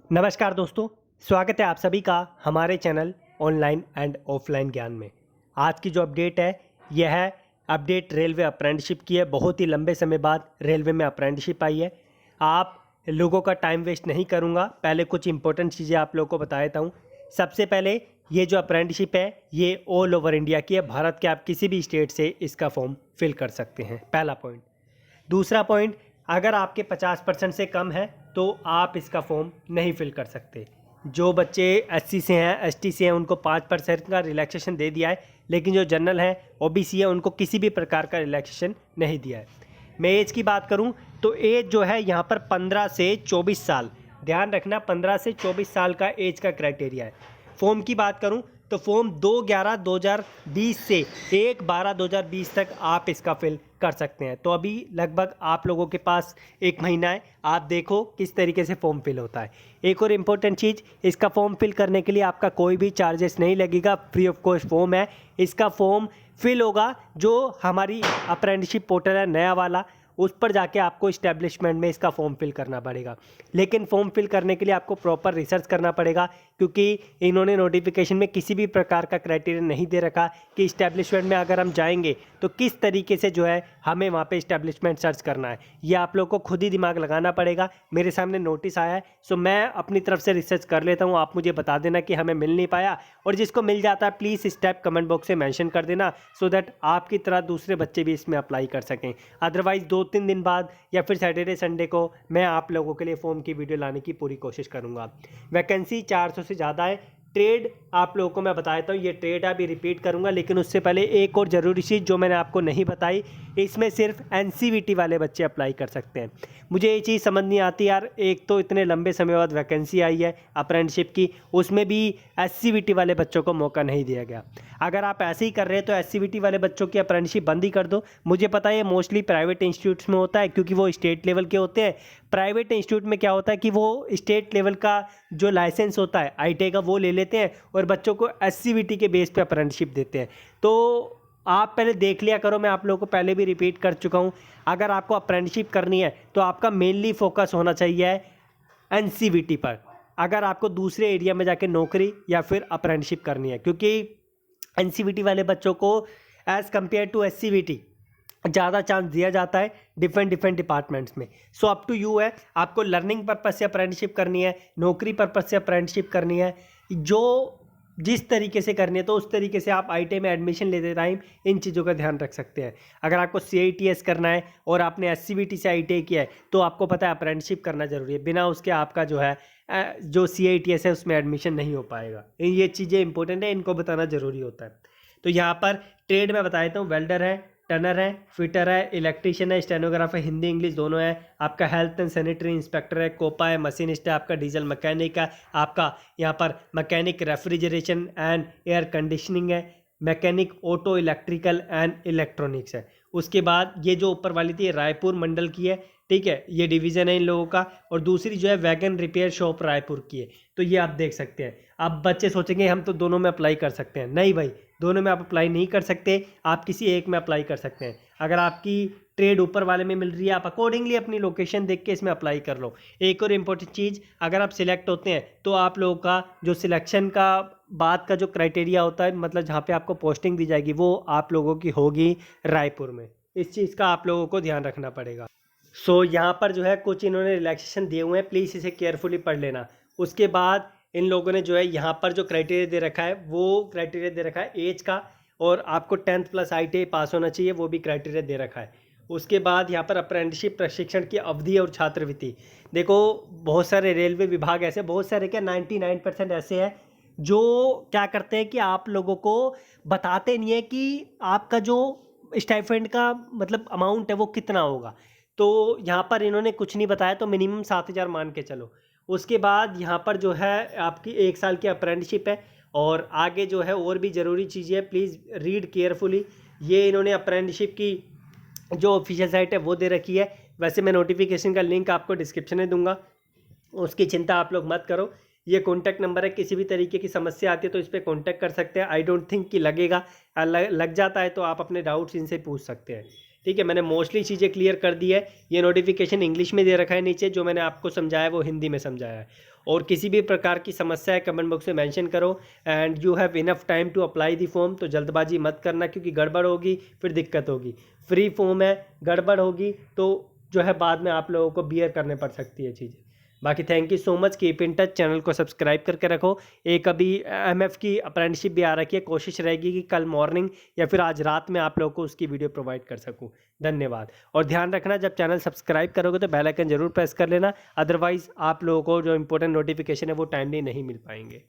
नमस्कार दोस्तों, स्वागत है आप सभी का हमारे चैनल ऑनलाइन एंड ऑफलाइन ज्ञान में। आज की जो अपडेट है यह है अपडेट रेलवे अप्रेंटिसशिप की है। बहुत ही लंबे समय बाद रेलवे में अप्रेंटिसशिप आई है। आप लोगों का टाइम वेस्ट नहीं करूंगा, पहले कुछ इंपॉर्टेंट चीज़ें आप लोगों को बता देता हूँ। सबसे पहले ये जो अप्रेंटिसशिप है ये ऑल ओवर इंडिया की है। भारत के आप किसी भी स्टेट से इसका फॉर्म फिल कर सकते हैं, पहला पॉइंट। दूसरा पॉइंट, अगर आपके 50% से कम है तो आप इसका फॉर्म नहीं फिल कर सकते। जो बच्चे एससी से हैं, एसटी से हैं, उनको 5% का रिलैक्सेशन दे दिया है, लेकिन जो जनरल है, ओबीसी है, उनको किसी भी प्रकार का रिलैक्सेशन नहीं दिया है। मैं एज की बात करूं तो एज जो है यहाँ पर 15 से 24 साल, ध्यान रखना 15 से 24 साल का एज का क्राइटेरिया है। फॉर्म की बात करूं तो फॉर्म 2/11/2020 से 1/12/2020 तक आप इसका फिल कर सकते हैं। तो अभी लगभग आप लोगों के पास 1 महीना है, आप देखो किस तरीके से फॉर्म फिल होता है। एक और इम्पोर्टेंट चीज़, इसका फॉर्म फिल करने के लिए आपका कोई भी चार्जेस नहीं लगेगा, फ्री ऑफ कॉस्ट फॉर्म है। इसका फॉर्म फिल होगा जो हमारी अप्रेंटिसशिप पोर्टल है नया वाला, उस पर जाके आपको इस्टेब्लिशमेंट में इसका फॉर्म फिल करना पड़ेगा। लेकिन फॉर्म फिल करने के लिए आपको प्रॉपर रिसर्च करना पड़ेगा, क्योंकि इन्होंने नोटिफिकेशन में किसी भी प्रकार का क्राइटेरिया नहीं दे रखा कि इस्टेब्लिशमेंट में अगर हम जाएंगे तो किस तरीके से जो है हमें वहाँ पे इस्टेब्लिशमेंट सर्च करना है। ये आप लोग को खुद ही दिमाग लगाना पड़ेगा। मेरे सामने नोटिस आया है, सो मैं अपनी तरफ से रिसर्च कर लेता हूँ। आप मुझे बता देना कि हमें मिल नहीं पाया, और जिसको मिल जाता है प्लीज़ स्टेप कमेंट बॉक्स में मेंशन कर देना, सो दैट आपकी तरह दूसरे बच्चे भी इसमें अप्लाई कर सकें। अदरवाइज़ 2-3 दिन बाद या फिर सैटरडे संडे को मैं आप लोगों के लिए फॉर्म की वीडियो लाने की पूरी कोशिश करूँगा। वैकेंसी 400 से ज़्यादा है। ट्रेड आप लोगों को मैं बता देता हूँ, ये ट्रेड अभी रिपीट करूँगा, लेकिन उससे पहले एक और ज़रूरी चीज़ जो मैंने आपको नहीं बताई, इसमें सिर्फ एनसीवीटी वाले बच्चे अप्लाई कर सकते हैं। मुझे ये चीज़ समझ नहीं आती यार, एक तो इतने लंबे समय बाद वैकेंसी आई है अप्रेंटिसशिप की, उसमें भी एससीवीटी वाले बच्चों को मौका नहीं दिया गया। अगर आप ऐसे ही कर रहे हैं तो एससीवीटी वाले बच्चों की अप्रेंटिसशिप बंद ही कर दो। मुझे पता है ये मोस्टली प्राइवेट इंस्टीट्यूट्स में होता है, क्योंकि वो स्टेट लेवल के होते हैं। प्राइवेट इंस्टीट्यूट में क्या होता है कि वो स्टेट लेवल का जो लाइसेंस होता है आईटीआई का, वो ले लेते हैं और बच्चों को एससीवीटी के बेस पे अप्रेंटिसशिप देते हैं। तो आप पहले देख लिया करो, मैं आप लोगों को पहले भी रिपीट कर चुका हूँ। अगर आपको अप्रेंटिसशिप करनी है तो आपका मेनली फोकस होना चाहिए एनसीवीटी पर, अगर आपको दूसरे एरिया में जाके नौकरी या फिर अप्रेंटिसशिप करनी है, क्योंकि एनसीवीटी वाले बच्चों को एज़ कम्पेयर टू एससीवीटी ज़्यादा चांस दिया जाता है डिफरेंट डिपार्टमेंट्स में। सो अप टू यू है, आपको लर्निंग पर्पज से अप्रेंटिसशिप करनी है, नौकरी पर्पज से अप्रेंटिसशिप करनी है, जो जिस तरीके से करनी है तो उस तरीके से आप आईटीआई में एडमिशन लेते टाइम इन चीज़ों का ध्यान रख सकते हैं। अगर आपको सीआईटीएस करना है और आपने एससीवीटी से आईटीआई किया है तो आपको पता है अप्रेंटिसशिप करना जरूरी है, बिना उसके आपका जो है जो सीआईटीएस है उसमें एडमिशन नहीं हो पाएगा। ये चीज़ें इंपॉर्टेंट है, इनको बताना ज़रूरी होता है। तो यहाँ पर ट्रेड में बता देता हूँ, वेल्डर है, टनर है, फिटर है, इलेक्ट्रीशियन है, स्टेनोग्राफर, हिंदी इंग्लिश दोनों है, आपका हेल्थ एंड सैनिटरी इंस्पेक्टर है, कोपा है, मशीनिस्ट है, आपका डीजल मैकेनिक है, आपका यहाँ पर mechanic refrigeration and air conditioning है, mechanic auto electrical and electronics है। उसके बाद ये जो ऊपर वाली थी रायपुर मंडल की है, ठीक है, ये डिवीज़न है इन लोगों का, और दूसरी जो है वैगन रिपेयर शॉप रायपुर की है। तो ये आप देख सकते हैं। अब बच्चे सोचेंगे हम तो दोनों में अप्लाई कर सकते हैं, नहीं भाई, दोनों में आप अप्लाई नहीं कर सकते, आप किसी एक में अप्लाई कर सकते हैं। अगर आपकी ट्रेड ऊपर वाले में मिल रही है, आप अकॉर्डिंगली अपनी लोकेशन देख के इसमें अप्लाई कर लो। एक और इम्पोर्टेंट चीज़, अगर आप सिलेक्ट होते हैं तो आप लोगों का जो सिलेक्शन का बाद का जो क्राइटेरिया होता है, मतलब जहाँ पे आपको पोस्टिंग दी जाएगी, वो आप लोगों की होगी रायपुर में। इस चीज़ का आप लोगों को ध्यान रखना पड़ेगा। सो यहाँ पर जो है कुछ इन्होंने रिलैक्सेशन दिए हुए हैं, प्लीज़ इसे केयरफुली पढ़ लेना। उसके बाद इन लोगों ने जो है यहाँ पर जो क्राइटेरिया दे रखा है, वो क्राइटेरिया दे रखा है एज का, और आपको 10th प्लस आईटीआई पास होना चाहिए, वो भी क्राइटेरिया दे रखा है। उसके बाद यहाँ पर अप्रेंटिसशिप प्रशिक्षण की अवधि और छात्रवृत्ति। देखो बहुत सारे रेलवे विभाग ऐसे, बहुत सारे क्या 99% ऐसे हैं जो क्या करते हैं कि आप लोगों को बताते नहीं है कि आपका जो स्टाइपेंड का मतलब अमाउंट है वो कितना होगा। तो यहाँ पर इन्होंने कुछ नहीं बताया, तो मिनिमम 7,000 मान के चलो। उसके बाद यहाँ पर जो है आपकी 1 साल की अप्रेंटिसशिप है, और आगे जो है और भी ज़रूरी चीज़ें हैं, प्लीज़ रीड केयरफुली। ये इन्होंने अप्रेंटिसशिप की जो ऑफिशियल साइट है वो दे रखी है। वैसे मैं नोटिफिकेशन का लिंक आपको डिस्क्रिप्शन में दूंगा, उसकी चिंता आप लोग मत करो। ये कॉन्टैक्ट नंबर है, किसी भी तरीके की समस्या आती है तो इस पर कॉन्टैक्ट कर सकते हैं। आई डोंट थिंक कि लगेगा, लग जाता है तो आप अपने डाउट्स इनसे पूछ सकते हैं, ठीक है, मैंने मोस्टली चीज़ें क्लियर कर दी है। ये नोटिफिकेशन इंग्लिश में दे रखा है नीचे, जो मैंने आपको समझाया वो हिंदी में समझाया है। और किसी भी प्रकार की समस्या है कमेंट बॉक्स में मेंशन करो। And you have enough time to apply the form, तो जल्दबाजी मत करना, क्योंकि गड़बड़ होगी फिर दिक्कत होगी। फ्री फॉर्म है, गड़बड़ होगी तो जो है बाद में आप लोगों को बियर करने पड़ सकती है चीज़ें। बाकी thank you so much, keep in touch, channel को सब्सक्राइब करके रखो। एक अभी एमएफ की अप्रेंटिसशिप भी आ रखी है, कोशिश रहेगी कि कल मॉर्निंग या फिर आज रात में आप लोगों को उसकी वीडियो प्रोवाइड कर सकूं। धन्यवाद। और ध्यान रखना, जब चैनल सब्सक्राइब करोगे तो बेल आइकन जरूर प्रेस कर लेना, अदरवाइज़ आप लोगों को जो इंपॉर्टेंट नोटिफिकेशन है वो टाइमली नहीं मिल पाएंगे।